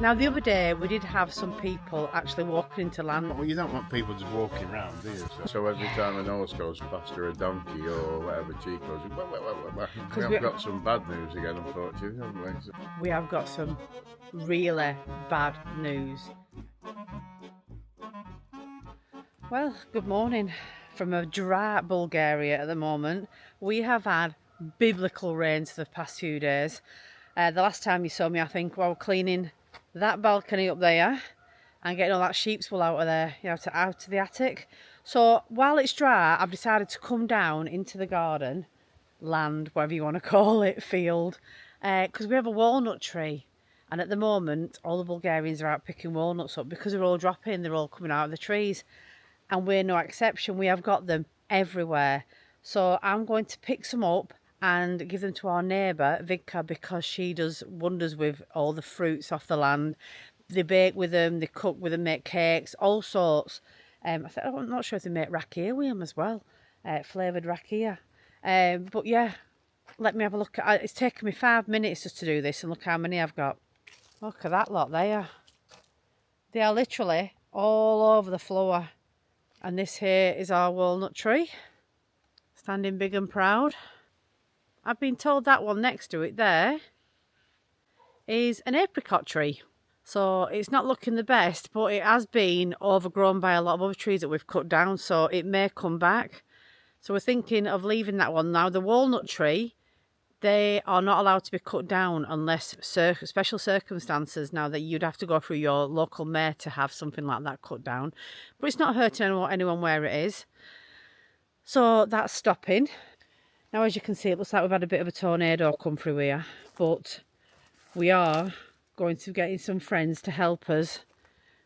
Now the other day we did have some people actually walking into land. Well, you don't want people just walking around, do you? So every time an horse goes past or a donkey or whatever, cheek goes, we have got some bad news again, unfortunately, haven't we? We have got some really bad news. Well, good morning from a dry Bulgaria at the moment. We have had biblical rains for the past few days. The last time you saw me, I think, while cleaning that balcony up there and getting all that sheep's wool out of there, out of the attic. So while it's dry, I've decided to come down into the garden, land, whatever you want to call it, field, because we have a walnut tree. And at the moment, all the Bulgarians are out picking walnuts up because they're all dropping, they're all coming out of the trees. And we're no exception, we have got them everywhere. So I'm going to pick some up and give them to our neighbour, Vidka, because she does wonders with all the fruits off the land. They bake with them, they cook with them, make cakes, all sorts. I'm not sure if they make rakia with them as well, flavoured rakia. But yeah, let me have a look. It's taken me 5 minutes just to do this, and look how many I've got. Look at that lot there. They are literally all over the floor. And this here is our walnut tree, standing big and proud. I've been told that one next to it there is an apricot tree. So it's not looking the best, but it has been overgrown by a lot of other trees that we've cut down, so it may come back. So we're thinking of leaving that one. Now the walnut tree, they are not allowed to be cut down unless special circumstances. Now that you'd have to go through your local mayor to have something like that cut down. But it's not hurting anyone where it is. So that's stopping. Now, as you can see, it looks like we've had a bit of a tornado come through here, but we are going to get some friends to help us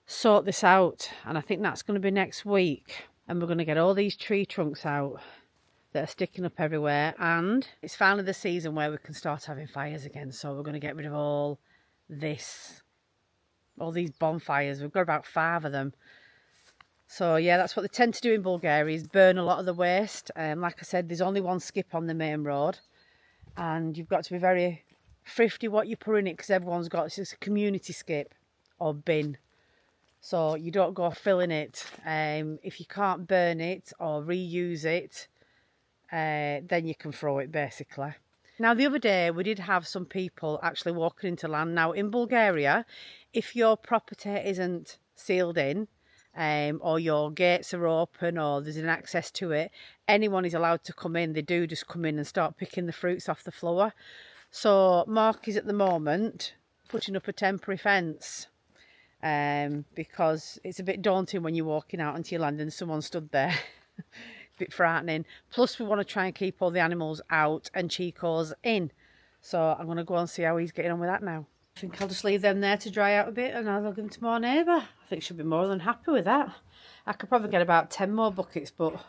sort this out, and I think that's going to be next week. And we're going to get all these tree trunks out that are sticking up everywhere, and it's finally the season where we can start having fires again, so we're going to get rid of all these bonfires. We've got about 5 of them. So yeah, that's what they tend to do in Bulgaria, is burn a lot of the waste. Like I said, there's only one skip on the main road, and you've got to be very thrifty what you put in it, because everyone's got this community skip or bin. So you don't go filling it. If you can't burn it or reuse it, then you can throw it basically. Now the other day we did have some people actually walking into land. Now in Bulgaria, if your property isn't sealed in, or your gates are open or there's an access to it, anyone is allowed to come in. They do just come in and start picking the fruits off the floor. So Mark is at the moment putting up a temporary fence, because it's a bit daunting when you're walking out into your land and someone stood there. A bit frightening. Plus we want to try and keep all the animals out and Chico's in. So I'm going to go and see how he's getting on with that now. I think I'll just leave them there to dry out a bit, and I'll give them to my neighbour. I think she'll be more than happy with that. I could probably get about 10 more buckets, but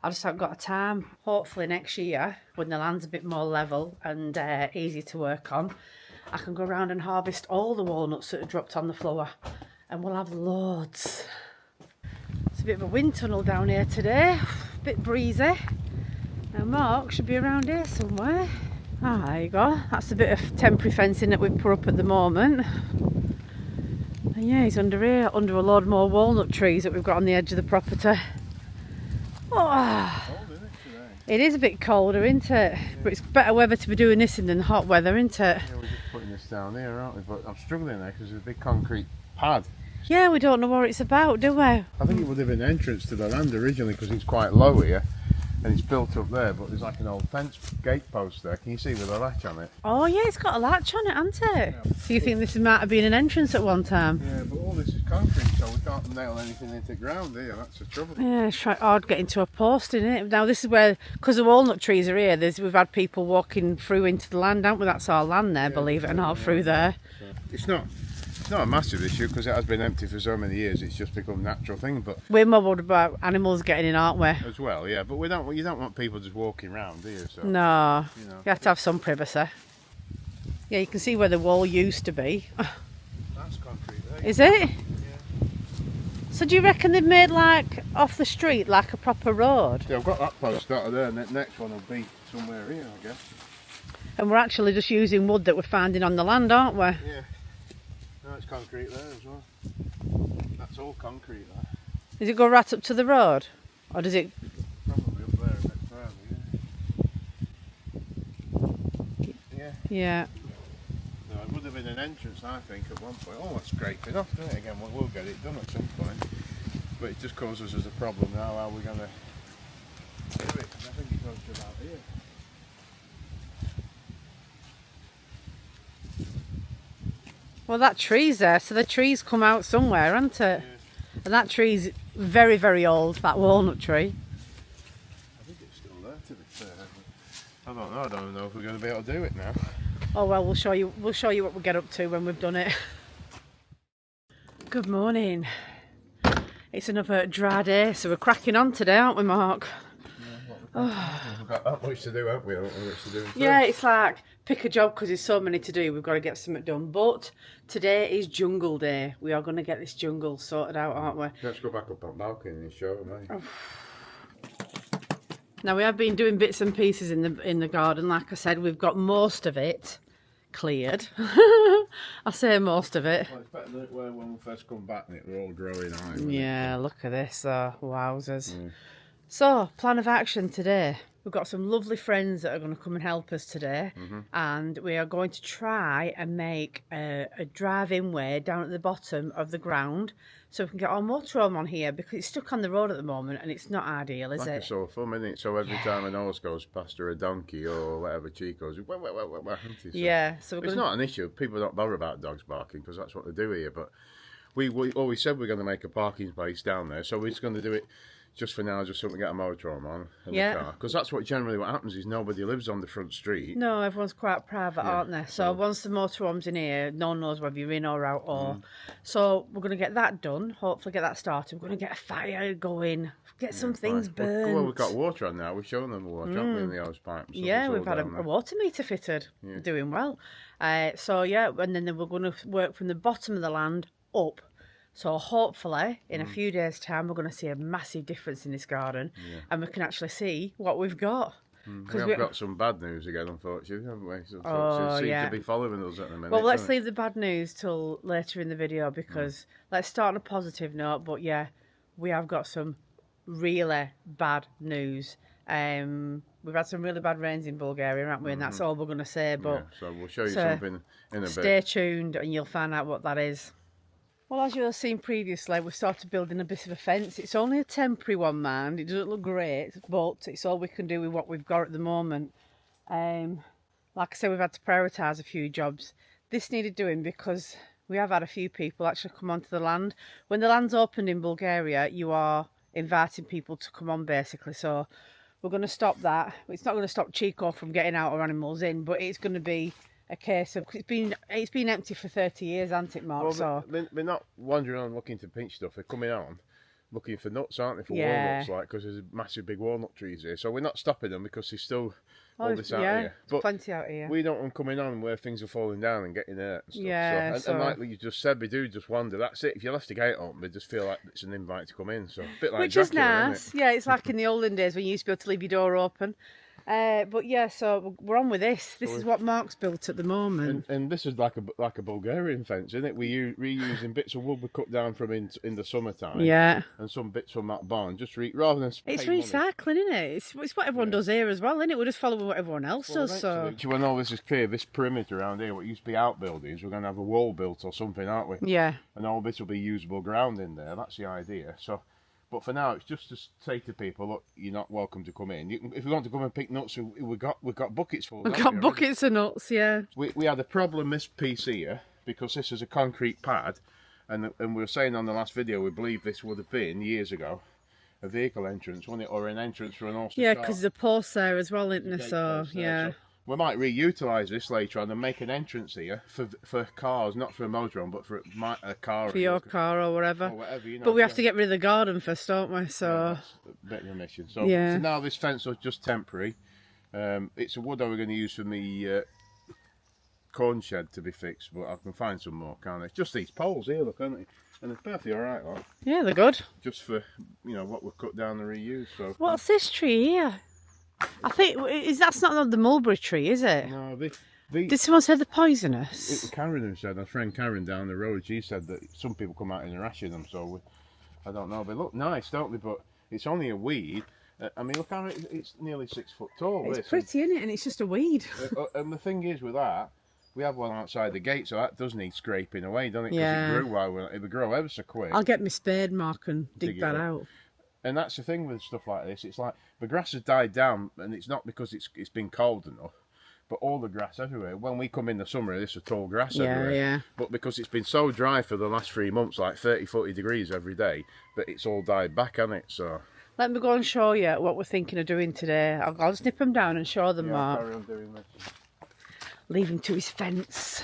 I just haven't got the time. Hopefully next year, when the land's a bit more level and easy to work on, I can go around and harvest all the walnuts that are dropped on the floor, and we'll have loads. It's a bit of a wind tunnel down here today, a bit breezy. Now Mark should be around here somewhere. Ah, there you go. That's a bit of temporary fencing that we've put up at the moment. And yeah, he's under here, under a load more walnut trees that we've got on the edge of the property. Oh, Cold, isn't it, today? it is a bit colder, isn't it? But it's better weather to be doing this in than hot weather, isn't it? Yeah, we're just putting this down here, aren't we? But I'm struggling there because there's a big concrete pad. Yeah, we don't know what it's about, do we? I think it would have been an entrance to the land originally because it's quite low here. And it's built up there, but there's like an old fence gate post there. Can you see with a latch on it? Oh yeah, it's got a latch on it, hasn't it? Yeah. So you think this might have been an entrance at one time? Yeah, but all this is concrete, so we can't nail anything into the ground here. That's the trouble. Yeah, it's hard getting to a post, isn't it? Now this is where, because the walnut trees are here, we've had people walking through into the land, haven't we? That's our land there, yeah, believe it or not, through there. So it's not a massive issue because it has been empty for so many years. It's just become a natural thing. But we're more worried about animals getting in, aren't we? As well, yeah. But you don't want people just walking around, do you? So, no, you have to have some privacy. Yeah, you can see where the wall used to be. That's concrete there. Is it? Yeah. So do you reckon they've made like off the street like a proper road? Yeah, I've got that post out of there, and the next one will be somewhere here, I guess. And we're actually just using wood that we're finding on the land, aren't we? Yeah. No, it's concrete there as well. That's all concrete there. Does it go right up to the road? Or does it... Probably up there a bit further, yeah. Yeah. No, it would have been an entrance, I think, at one point. Oh, it's scraping off, doesn't it, again? We'll get it done at some point. But it just causes us a problem now, how we're going to do it. I think it goes to about here. Well, that tree's there, so the tree's come out somewhere, hasn't it? Yeah. And that tree's very, very old, that walnut tree. I think it's still there, to be fair. I don't know. I don't know if we're going to be able to do it now. Oh well, we'll show you. We'll show you what we get up to when we've done it. Good morning. It's another dry day, so we're cracking on today, aren't we, Mark? We've got that much to do, haven't we? Much to do. Yeah, it's like pick a job because there's so many to do. We've got to get something done. But today is jungle day. We are going to get this jungle sorted out, aren't we? Let's go back up on balcony and show them, eh? Oh. Now we have been doing bits and pieces in the garden. Like I said, we've got most of it cleared. I say most of it. Well, it's better than it were when we first come back and it were all growing high. Yeah, look at this. Wowzers. Yeah. So, plan of action today. We've got some lovely friends that are going to come and help us today, and we are going to try and make a drive-in way down at the bottom of the ground so we can get our motorhome on here, because it's stuck on the road at the moment and it's not ideal, is like it? It's so fun, isn't it? So every time an horse goes past or a donkey or whatever, Chico's, yeah. So it's not an issue. People don't bother about dogs barking because that's what they do here. But we always said we're going to make a parking space down there, so we're just going to do it. Just for now, just so we can get a motorhome on in the car. Because that's what happens is nobody lives on the front street. No, everyone's quite private, aren't they? So once the motorhome's in here, no one knows whether you're in or out. So we're going to get that done, hopefully get that started. We're going to get a fire going, get some things burned. Well, we've got water on now. We've shown them the water, haven't we, in the hose pipe? So yeah, we've had a water meter fitted. Doing well. So yeah, and then we're going to work from the bottom of the land up. So hopefully, in a few days' time, we're going to see a massive difference in this garden, and we can actually see what we've got. We've got some bad news again, unfortunately, haven't we? So it seems to be following us at the minute. Well, let's leave the bad news till later in the video, because let's start on a positive note. But yeah, we have got some really bad news. We've had some really bad rains in Bulgaria, haven't we? And that's all we're going to say. But so we'll show you something in a bit. Stay tuned, and you'll find out what that is. Well, as you'll have seen previously, we started building a bit of a fence. It's only a temporary one, man. It doesn't look great, but it's all we can do with what we've got at the moment. Like I said, we've had to prioritise a few jobs. This needed doing because we have had a few people actually come onto the land. When the land's opened in Bulgaria, you are inviting people to come on, basically. So we're going to stop that. It's not going to stop Chico from getting out or animals in, but it's going to be a case of, it's been empty for 30 years, hasn't it, Mark? Well, we're not wandering on looking to pinch stuff. They're coming on looking for nuts, aren't they? For walnuts, like, because there's massive big walnut trees here. So we're not stopping them because there's still all this out here. But plenty out here. We don't want them coming on where things are falling down and getting hurt and stuff. And like you just said, we do just wander. That's it. If you left the gate open, we just feel like it's an invite to come in. So a bit like Which Dracula, is nice. Isn't it? Yeah, it's like in the olden days when you used to be able to leave your door open. But yeah, so we're on with this. This is what Mark's built at the moment. And this is like a Bulgarian fence, isn't it? We're reusing bits of wood we cut down from in the summertime. Yeah. And some bits from that barn, just rather than it's recycling, isn't it? It's what everyone does here as well, isn't it? We're just following what everyone else does. So when all this is clear, this perimeter around here, what used to be outbuildings, we're going to have a wall built or something, aren't we? Yeah. And all this will be usable ground in there. That's the idea. So. But for now, it's just to say to people, look, you're not welcome to come in. If you want to come and pick nuts, we've got buckets full. We've got buckets of nuts, yeah. We had a problem this piece here because this is a concrete pad, and we were saying on the last video we believe this would have been years ago a vehicle entrance, wasn't it, or an entrance for an horse. Yeah, because there's a post there as well, isn't there? So yeah. So we might reutilise this later on and make an entrance here for cars, not for a motorhome, but for a car. For your car or whatever. You know, but we have to get rid of the garden first, don't we? So yeah, that's a bit of a mission. So now this fence was just temporary. It's a wood that we're going to use from the corn shed to be fixed, but I can find some more, can't I? It's just these poles here, look, aren't they? And they're perfectly alright, like. Yeah, they're good. Just for, what we've cut down the reuse. So. What's this tree here? I think that's not the mulberry tree, is it? No, Did someone say they're poisonous? Karen said, our friend Karen down the road, she said that some people come out and are ashing them, so I don't know. They look nice, don't they? But it's only a weed. I mean, look how it's nearly 6 foot tall. It's pretty, isn't it? And it's just a weed. And the thing is with that, we have one outside the gate, so that does need scraping away, doesn't it? Because Yeah. it would grow ever so quick. I'll get my spade mark and dig that out. And that's the thing with stuff like this. It's like the grass has died down, and it's not because it's been cold enough, but all the grass everywhere. When we come in the summer, this is tall grass everywhere. Yeah. But because it's been so dry for the last 3 months, like 30, 40 degrees every day, that it's all died back, hasn't it? So Let me go and show you what we're thinking of doing today. I'll snip them down and show them, Mark. carry on doing this. Leave him to his fence.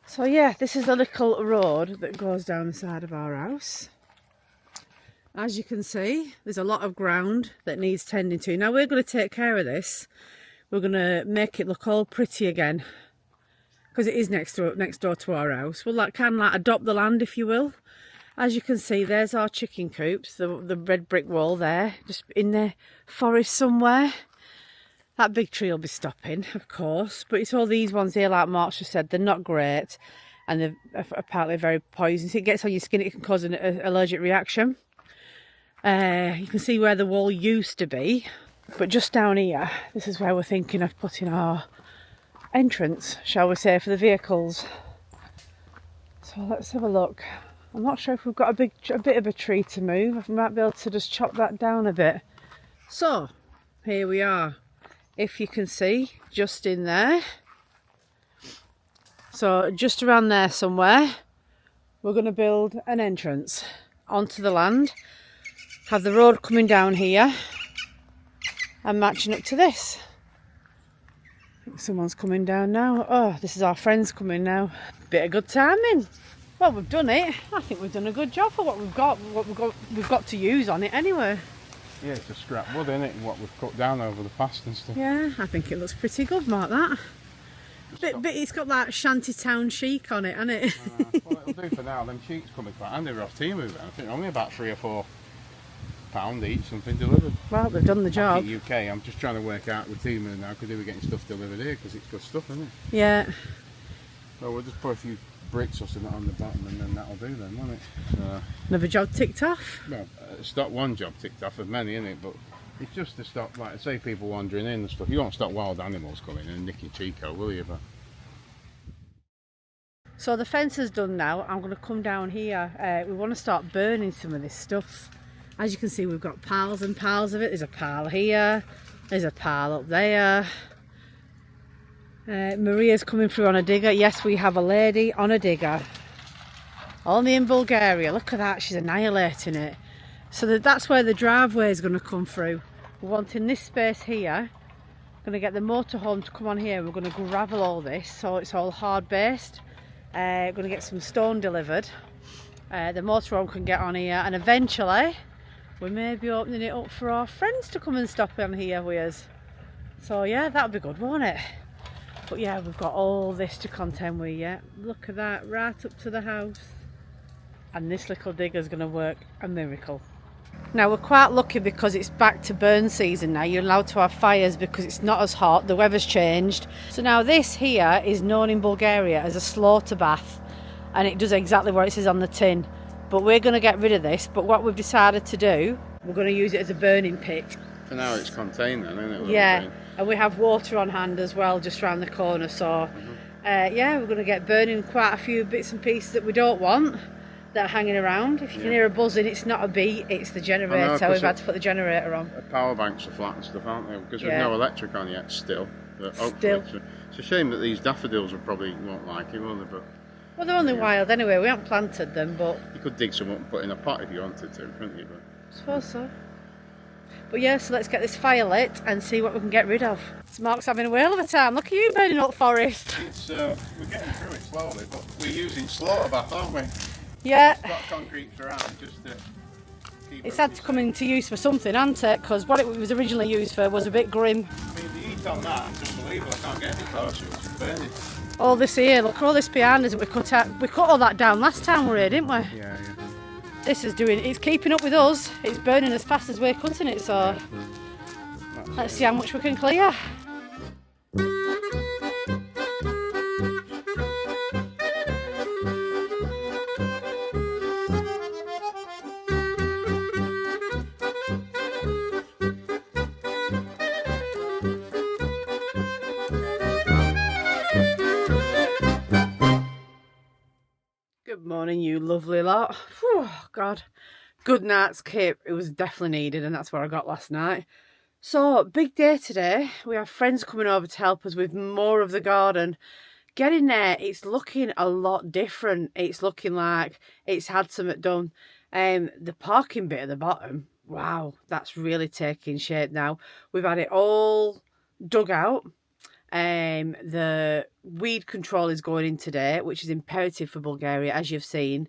So yeah, this is the little road that goes down the side of our house. As you can see, there's a lot of ground that needs tending to. Now we're going to take care of this. We're going to make it look all pretty again, because it is next door to our house. We'll kind of adopt the land, if you will. As you can see, there's our chicken coops, the red brick wall there, just in the forest somewhere. That big tree will be stopping, of course, but it's all these ones here, like Mark just said, they're not great, and they're apparently very poisonous. It gets on your skin, it can cause an allergic reaction. You can see where the wall used to be, but just down here, this is where we're thinking of putting our entrance, shall we say, for the vehicles. So let's have a look. I'm not sure if we've got a bit of a tree to move. I might be able to just chop that down a bit. So here we are, if you can see, just in there. So just around there somewhere, we're going to build an entrance onto the land. Have the road coming down here and matching up to this. I think someone's coming down now. Oh, this is our friends coming now. Bit of good timing. Well, we've done it. I think we've done a good job for what we've got to use on it anyway. Yeah, it's a scrap wood, isn't it? What we've cut down over the past and stuff. Yeah, I think it looks pretty good, Mark, that. But it's got that shantytown chic on it, hasn't it? Well, it'll do for now. Them sheets coming quite handy. We're off Timu then. I think only about £3 or £4 each, something delivered. Well, they've done the job. Back in UK, I'm just trying to work out with Timu now because they were getting stuff delivered here because it's good stuff, isn't it? Yeah. So we'll just put a few bricks or something on the bottom and then that'll do then, won't it? So, Another job ticked off. well, it's not one job ticked off of many, isn't it? But it's just to stop, like, say people wandering in and stuff. You won't stop wild animals coming in and nicking Chico, will you? But So the fence is done now. I'm going to come down here. We want to start burning some of this stuff. As you can see, we've got piles and piles of it. There's a pile here. There's a pile up there. Maria's coming through on a digger. Yes, we have a lady on a digger. Only in Bulgaria. Look at that. She's annihilating it. So that's where the driveway is going to come through. We're wanting this space here. Going to get the motorhome to come on here. We're going to gravel all this so it's all hard based. Going to get some stone delivered. The motorhome can get on here, and eventually we may be opening it up for our friends to come and stop on here with us. So yeah, that'll be good, won't it? But yeah, we've got all this to contend with yet. Look at that, right up to the house. And this little digger's going to work a miracle. Now we're quite lucky because it's back to burn season now. You're allowed to have fires because it's not as hot, the weather's changed. So now this here is known in Bulgaria as a slaughter bath, and it does exactly what it says on the tin. But we're going to get rid of this, but what we've decided to do, we're going to use it as a burning pit. for now it's contained then, isn't it? Yeah, and we have water on hand as well just round the corner, so yeah, we're going to get burning quite a few bits and pieces that we don't want that are hanging around. If you can hear a buzzing, it's not a bee, it's the generator. We've had to put the generator on. Power banks are flat and stuff, aren't they? Because we've no electric on yet still. Still. It's a shame that these daffodils won't like it, will they? But well, they're only wild anyway, we haven't planted them, but you could dig some up and put in a pot if you wanted to, couldn't you? But I suppose so. But yeah, so let's get this fire lit and see what we can get rid of. So Mark's having a whale of a time. Look at you burning up forest. It's we're getting through it slowly, but we're using slaughter bath, aren't we? Yeah. Got concrete around just to keep It's had to come into use for something, hasn't it? Because what it was originally used for was a bit grim. I mean, the heat on that, it's unbelievable. I can't get any closer. It's burning. All this here, look, all this behind us that we cut out. We cut all that down last time we were here, didn't we? Yeah. This is it's keeping up with us. It's burning as fast as we're cutting it, so let's see how much we can clear. Good morning, you lovely lot. Whew, God, good night's kip. It was definitely needed, and that's what I got last night. So, big day today. We have friends coming over to help us with more of the garden. Getting there, it's looking a lot different. It's looking like it's had something done. The parking bit at the bottom, wow, that's really taking shape now. We've had it all dug out. The weed control is going in today, which is imperative for Bulgaria, as you've seen.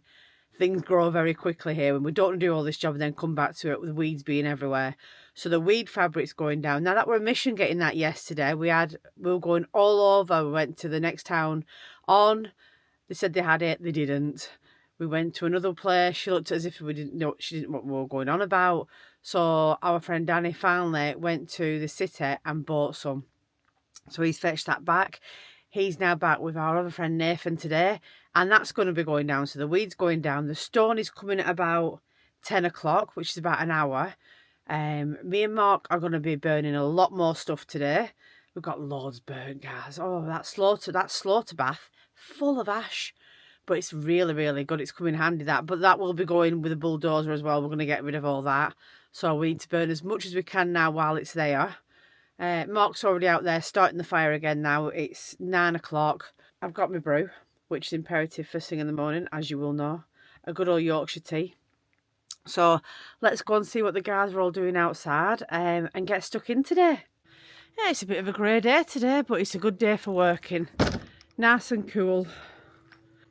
Things grow very quickly here, and we don't do all this job and then come back to it with weeds being everywhere. So the weed fabric's going down. Now that were a mission getting that yesterday. We were going all over. We went to the next town on. They said they had it, they didn't. We went to another place. She looked as if we didn't know. She didn't know what we were going on about. So our friend Danny finally went to the city and bought some. So he's fetched that back. He's now back with our other friend Nathan today, and that's going to be going down. So the weed's going down. The stone is coming at about 10 o'clock, which is about an hour. Me and Mark are going to be burning a lot more stuff today. We've got loads burnt, guys. Oh, that slaughter bath full of ash, but it's really, really good. It's coming handy, that. But that will be going with a bulldozer as well. We're going to get rid of all that. So we need to burn as much as we can now while it's there. Mark's already out there starting the fire again now. It's 9 o'clock. I've got my brew, which is imperative first thing in the morning, as you will know. A good old Yorkshire tea. So let's go and see what the guys are all doing outside and get stuck in today. Yeah, it's a bit of a grey day today, but it's a good day for working. Nice and cool.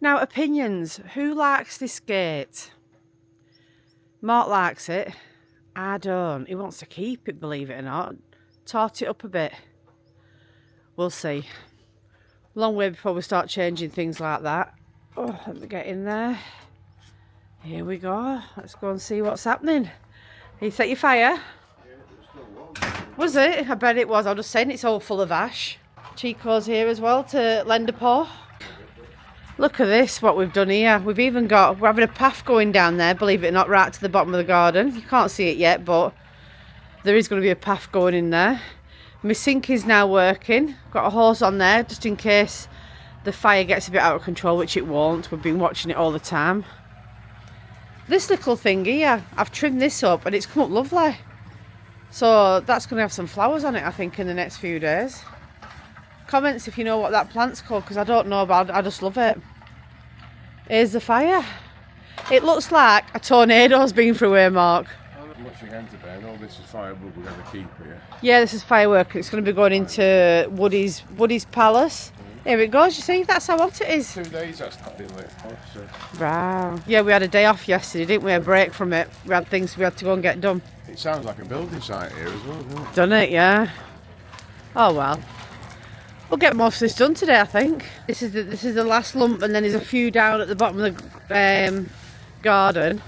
Now, opinions. Who likes this gate? Mark likes it. I don't. He wants to keep it, believe it or not. Tart it up a bit. We'll see. Long way before we start changing things like that. Oh, let me get in there. Here we go. Let's go and see what's happening. You set your fire? Yeah, it was still warm. Was it? I bet it was. I was just saying it's all full of ash. Chico's here as well to lend a paw. Look at this, what we've done here. We're having a path going down there, believe it or not, right to the bottom of the garden. You can't see it yet, but there is going to be a path going in there. My sink is now working. Got a hose on there just in case the fire gets a bit out of control, which it won't. We've been watching it all the time. This little thing here, I've trimmed this up and it's come up lovely. So that's going to have some flowers on it, I think, in the next few days. Comments if you know what that plant's called, because I don't know, but I just love it. Here's the fire. It looks like a tornado's been through here, Mark. Much again to burn. All this is firewood we're going to keep here. Yeah, this is firework. It's going to be going into Woody's Palace. Here it goes, you see, that's how hot it is. 2 days that's not been lit off, so. Wow. Yeah, we had a day off yesterday, didn't we? A break from it. We had things we had to go and get done. It sounds like a building site here as well, doesn't it? Done it, yeah. Oh well. We'll get most of this done today, I think. This is the last lump, and then there's a few down at the bottom of the garden.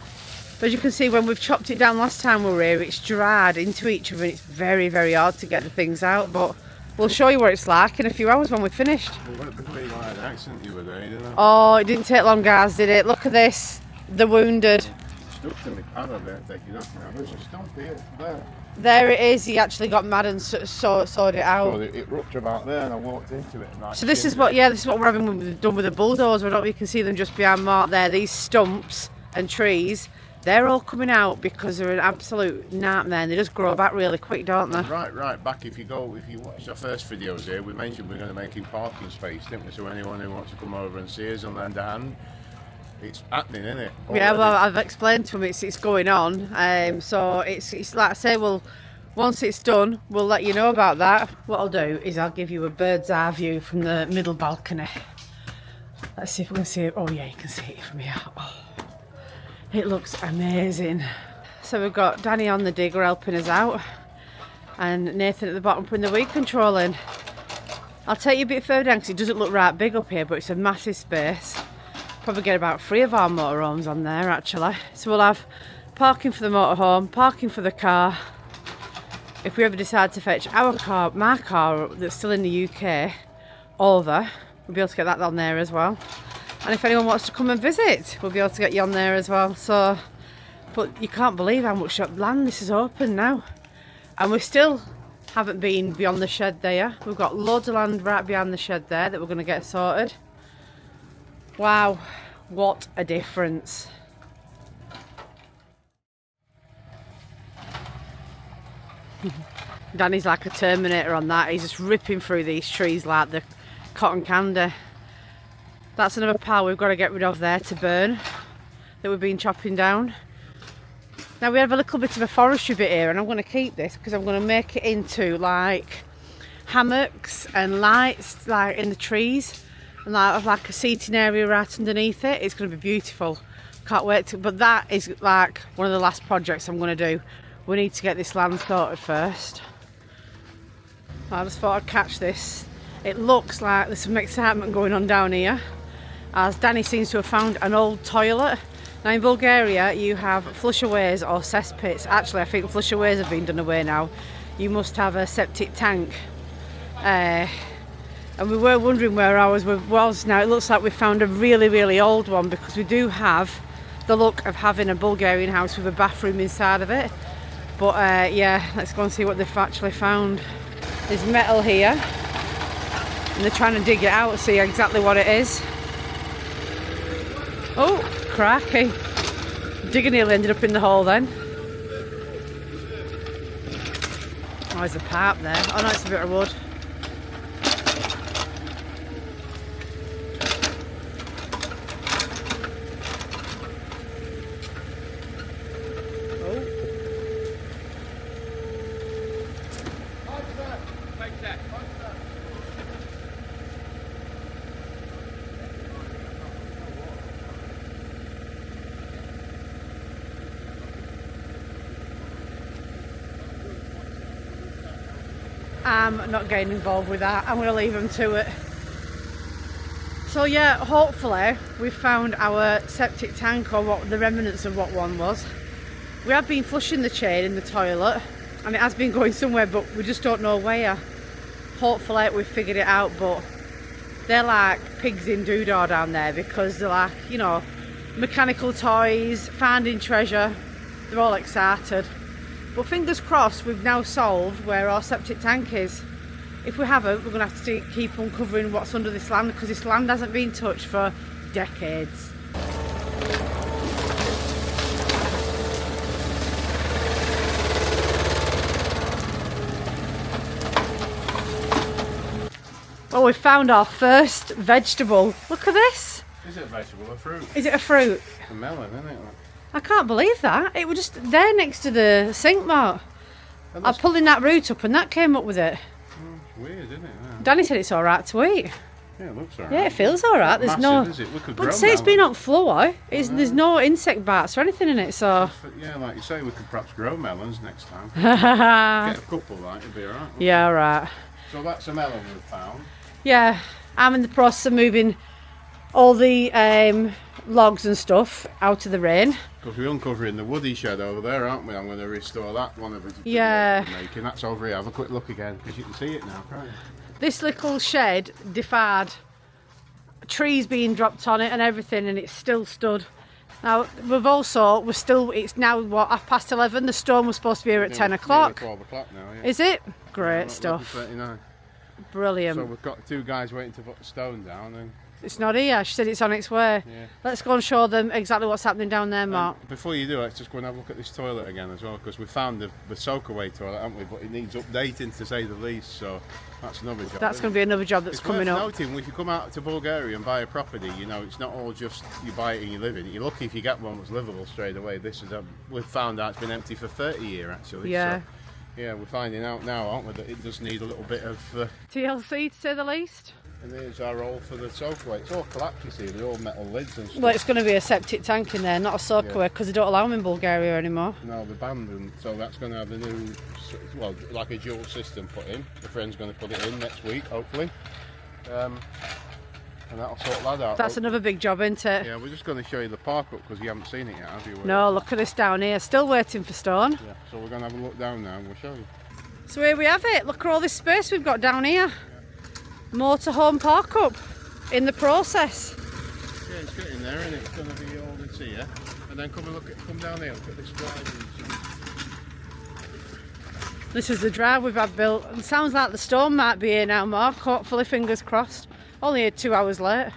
But as you can see, when we've chopped it down last time we were here, it's dried into each other, and it's very, very hard to get the things out. But we'll show you what it's like in a few hours when we've finished. We went between like an accident the other day, didn't I? Oh, it didn't take long, guys, did it? Look at this. The wounded. Stuck to me panel there, taking up now. There's a stump here, there. There it is. He actually got mad and sawed it out. So it ruptured about there, and I walked into it. And So this is what we're having done with the bulldozer. I don't know if you can see them just behind Mark there. These stumps and trees, they're all coming out because they're an absolute nightmare, and they just grow back really quick, don't they? Right back. If you watch our first videos here, we mentioned we're going to make a parking space, didn't we? So anyone who wants to come over and see us and lend a hand, it's happening, isn't it? Yeah, well, I've explained to him it's going on. So it's like I say, once it's done, we'll let you know about that. What I'll do is I'll give you a bird's eye view from the middle balcony. Let's see if we can see it. Oh yeah, you can see it from here. Oh, it looks amazing. So we've got Danny on the digger helping us out, and Nathan at the bottom putting the weed control in. I'll take you a bit further down because it doesn't look right big up here, but it's a massive space. Probably get about 3 of our motorhomes on there actually. So we'll have parking for the motorhome, parking for the car. If we ever decide to fetch my car that's still in the UK over, we'll be able to get that on there as well. And if anyone wants to come and visit, we'll be able to get you on there as well. So, but you can't believe how much land this is open now. And we still haven't been beyond the shed there. We've got loads of land right behind the shed there that we're going to get sorted. Wow, What a difference. Danny's like a Terminator on that. He's just ripping through these trees like the cotton candy. That's another pile we've got to get rid of there to burn, that we've been chopping down. Now we have a little bit of a forestry bit here, and I'm going to keep this because I'm going to make it into like hammocks and lights like in the trees, and like a seating area right underneath it. It's going to be beautiful. Can't wait to, but that is like one of the last projects I'm going to do. We need to get this land sorted first. I just thought I'd catch this. It looks like there's some excitement going on down here, as Danny seems to have found an old toilet. Now in Bulgaria you have flushaways or cesspits. Actually I think flushaways have been done away now. You must have a septic tank. And we were wondering where ours was. Now it looks like we found a really old one, because we do have the look of having a Bulgarian house with a bathroom inside of it. But yeah, let's go and see what they've actually found. There's metal here, and they're trying to dig it out, see exactly what it is. Oh, cracky. Digger nearly ended up in the hole then. Oh, there's a pipe there. Oh no, it's a bit of wood. I'm not getting involved with that. I'm going to leave them to it. So yeah, hopefully we've found our septic tank, or what the remnants of what one was. We have been flushing the chain in the toilet, and it has been going somewhere, but we just don't know where. Hopefully we've figured it out, but they're like pigs in doodah down there, because they're like, you know, mechanical toys, finding treasure. They're all excited. But fingers crossed we've now solved where our septic tank is. If we haven't, we're going to have to keep uncovering what's under this land, because this land hasn't been touched for decades. Well, we found our first vegetable. Look at this. Is it a vegetable or fruit? Is it a fruit? A melon, isn't it? I can't believe that. It was just there next to the sink, Mark. I'm pulling that root up and that came up with it. It's weird, isn't it? Yeah. Danny said it's alright to eat. Yeah, it looks alright. Yeah, it feels alright. There's no. Is it? We could But say it's been on floor. There's no insect bites or anything in it, so. Yeah, like you say, we could perhaps grow melons next time. Get a couple, like, it'd be alright. Yeah, alright. So that's a melon we've found. Yeah, I'm in the process of moving all the logs and stuff out of the rain. Because we're uncovering the woody shed over there, aren't we? I'm going to restore that one of it. Yeah. Making. That's over here. Have a quick look again, because you can see it now, can't you? This little shed defied trees being dropped on it and everything, and it's still stood. Now it's now what, 11:30. The storm was supposed to be here at 10 o'clock. 12 o'clock now, yeah. Is it? Great stuff. 11:39. Brilliant. So we've got two guys waiting to put the stone down, and it's not here. She said it's on its way. yeah. Let's go and show them exactly what's happening down there, Mark. Before you do, let's just go and have a look at this toilet again as well, because we found the soak-away toilet, haven't we? But it needs updating, to say the least. So that's another job. That's going to be another job that's coming up. It's worth noting, if you come out to Bulgaria and buy a property, you know, it's not all just you buy it and you live in it. You're lucky if you get one that's livable straight away. This is we've found out it's been empty for 30 years actually. Yeah. So, yeah, we're finding out now, aren't we, that it does need a little bit of TLC, to say the least. And here's our roll for the soak-away. It's all collapsed, you see, they're all metal lids and stuff. Well, it's going to be a septic tank in there, not a soak-away, because they don't allow them in Bulgaria anymore. No, they're banned, and so that's going to have the new, well, like a dual system put in. The friend's going to put it in next week, hopefully. And that'll sort that out. That's another big job, isn't it? Yeah, we're just going to show you the park up, because you haven't seen it yet, have you? No, look at this down here. Still waiting for stone. Yeah, so we're going to have a look down now and we'll show you. So here we have it. Look at all this space we've got down here. Motorhome park up in the process. Yeah, it's getting there, and it's going to be all this here. And then come down here, look at this drive. This is the drive we've had built. It sounds like the storm might be here now, Mark. Hopefully, fingers crossed. Only here 2 hours late.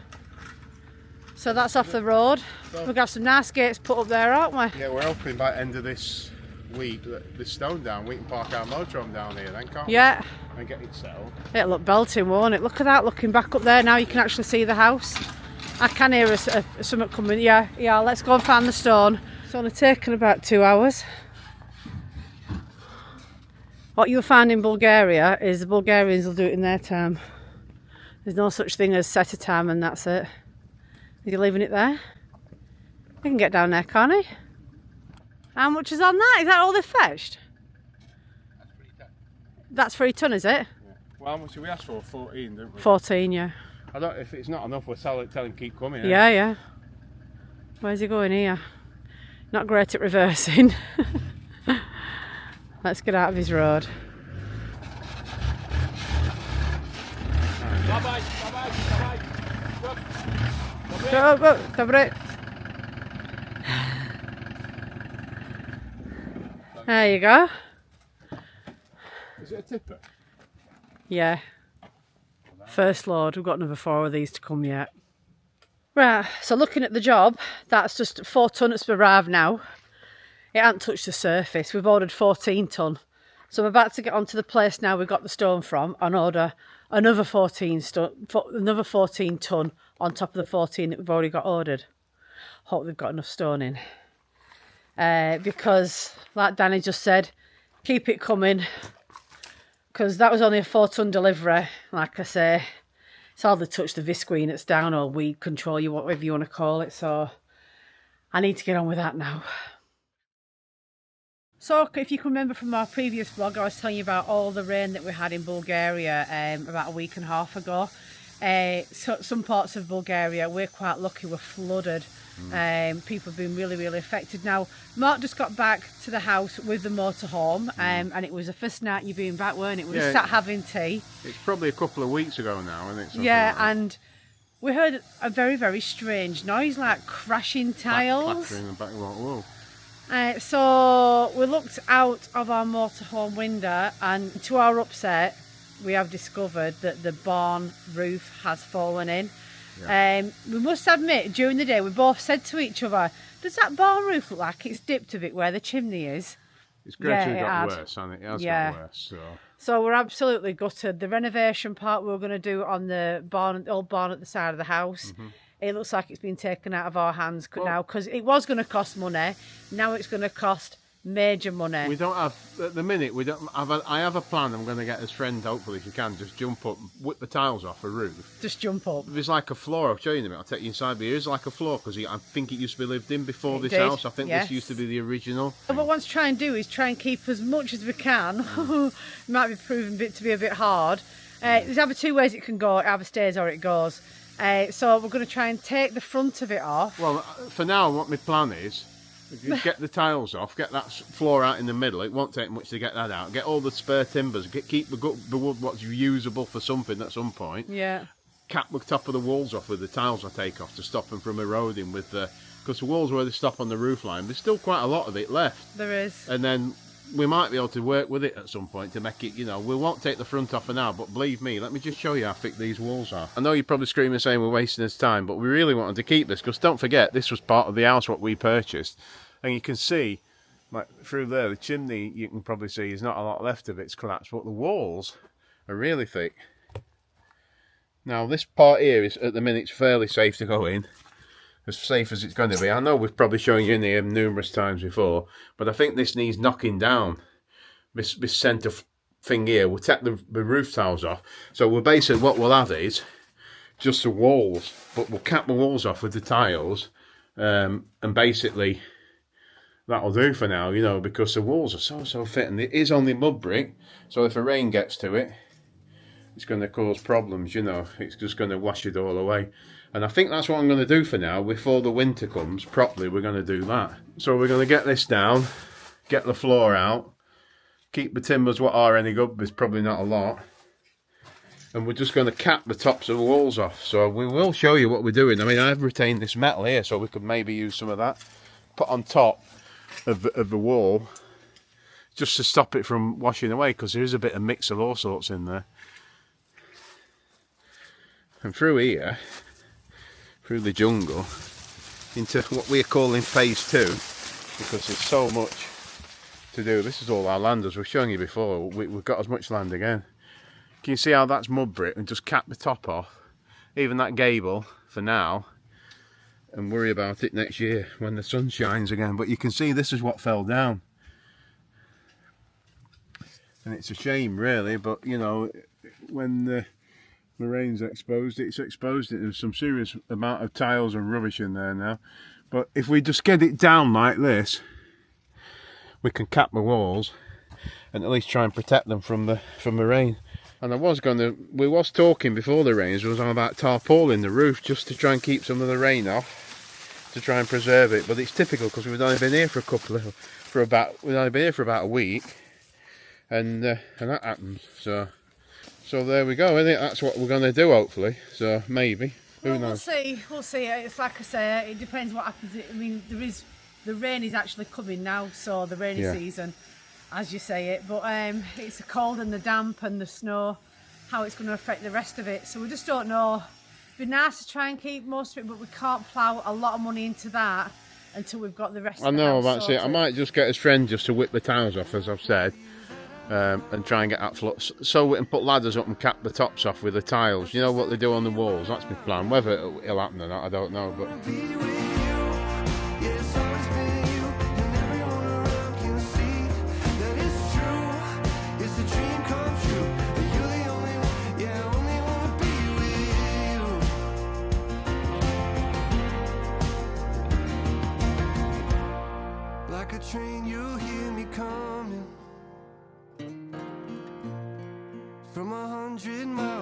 So that's off the road. We've got some nice gates put up there, aren't we? Yeah, we're hoping by the end of this week that the stone down, we can park our motorhome down here then, can't we? Yeah. And get it settled. It'll look belting, won't it? Look at that, looking back up there now, you can actually see the house. I can hear something coming. Yeah, let's go and find the stone. It's only taken about 2 hours. What you'll find in Bulgaria is the Bulgarians will do it in their time. There's no such thing as set a time and that's it. Are you leaving it there? You can get down there, can't he? How much is on that? Is that all they've fetched? That's 3 ton. That's 3 ton, is it? Yeah. Well, how much did we ask for? 14, didn't we? 14, yeah. I don't. If it's not enough, we'll tell him keep coming. Yeah, yeah. Where's he going here? Not great at reversing. Let's get out of his road. Bye-bye, bye-bye, Dobre. There you go. Is it a tipper? Yeah. First load. We've got another 4 of these to come yet. Right, so looking at the job, that's just 4 tonne that's arrived now. It hasn't touched the surface. We've ordered 14 tonne. So I'm about to get onto the place now we got the stone from and order another 14 tonne on top of the 14 that we've already got ordered. Hope they've got enough stone in. Because, like Danny just said, keep it coming. Because that was only a 4 tonne delivery, like I say. It's hardly touched the visqueen that's down, or weed control, whatever you want to call it. So I need to get on with that now. So if you can remember from our previous vlog, I was telling you about all the rain that we had in Bulgaria about a week and a half ago. So some parts of Bulgaria, we're quite lucky, were flooded. People have been really, really affected. Now, Mark just got back to the house with the motorhome, and it was the first night you've been back, weren't it? We were sat having tea. It's probably a couple of weeks ago now, isn't it? Yeah, like and we heard a very, very strange noise, like crashing tiles. Clattering and back, whoa. So we looked out of our motorhome window, and to our upset, we have discovered that the barn roof has fallen in. Yeah. We must admit, during the day, we both said to each other, does that barn roof look like it's dipped a bit where the chimney is? It's gradually got worse, hasn't it? It has got worse. So we're absolutely gutted. The renovation part we were going to do on the old barn at the side of the house, it looks like it's been taken out of our hands now, because it was going to cost money. Now it's going to cost major money. We don't have, at the minute, I have a plan. I'm going to get his friend, hopefully, if you can, just jump up, whip the tiles off a roof. Just jump up. There's like a floor, I'll show you in a minute, I'll take you inside, but here's like a floor, because I think it used to be lived in before this house. I think this used to be the original. What we want to try and do is try and keep as much as we can. It might be proven to be a bit hard. There's either 2 ways it can go, it either stays or it goes. So we're going to try and take the front of it off. Well, for now, what my plan is, get the tiles off, get that floor out in the middle. It won't take much to get that out. Get all the spare timbers, keep the wood what's usable for something at some point. Yeah. Cap the top of the walls off with the tiles I take off to stop them from eroding with the... Because the walls where they stop on the roof line, there's still quite a lot of it left. There is. And then we might be able to work with it at some point to make it, we won't take the front off for now, but believe me, let me just show you how thick these walls are. I know you're probably screaming saying we're wasting his time, but we really wanted to keep this, because don't forget, this was part of the house what we purchased. And you can see, like through there, the chimney, you can probably see there's not a lot left of it's collapsed, but the walls are really thick. Now this part here is, at the minute, it's fairly safe to go in. As safe as it's going to be. I know we've probably shown you in here numerous times before, but I think this needs knocking down. This centre thing here, we'll take the roof tiles off. So we're basically, what we'll have is just the walls, but we'll cap the walls off with the tiles, and basically that'll do for now, because the walls are so thick, and it is only mud brick, so if a rain gets to it, it's going to cause problems, it's just going to wash it all away. And I think that's what I'm going to do for now. Before the winter comes properly, we're going to do that. So we're going to get this down, get the floor out, keep the timbers what are any good, there's probably not a lot. And we're just going to cap the tops of the walls off. So we will show you what we're doing. I mean, I've retained this metal here, so we could maybe use some of that. Put on top of the wall, just to stop it from washing away, because there is a bit of mix of all sorts in there. And through through the jungle into what we're calling phase 2, because there's so much to do. This is all our land, as we've shown you before. We've got as much land again. Can you see how that's mud brick, and just cap the top off, even that gable for now, and worry about it next year when the sun shines again. But you can see this is what fell down, and it's a shame really, but you know, when the rain's exposed, it's exposed it. There's some serious amount of tiles and rubbish in there now, but if we just get it down like this, we can cap the walls and at least try and protect them from the rain. And we was talking before the rains, was on about tarpaulin the roof just to try and keep some of the rain off, to try and preserve it. But it's typical because we've only been here for about a week, and that happens. So there we go. I think that's what we're going to do, hopefully. So maybe, who knows? We'll see. It's like I say, it depends what happens. I mean, the rain is actually coming now, so the rainy season, as you say it. But it's the cold and the damp and the snow, how it's going to affect the rest of it. So we just don't know. It'd be nice to try and keep most of it, but we can't plough a lot of money into that until we've got the rest of it. I know, that's it. I might just get a friend just to whip the tiles off, as I've said, and try and get that flux, so we can put ladders up and cap the tops off with the tiles. You know what they do on the walls? That's my plan. Whether it'll happen or not, I don't know. But like a train, you'll hear me coming from 100 miles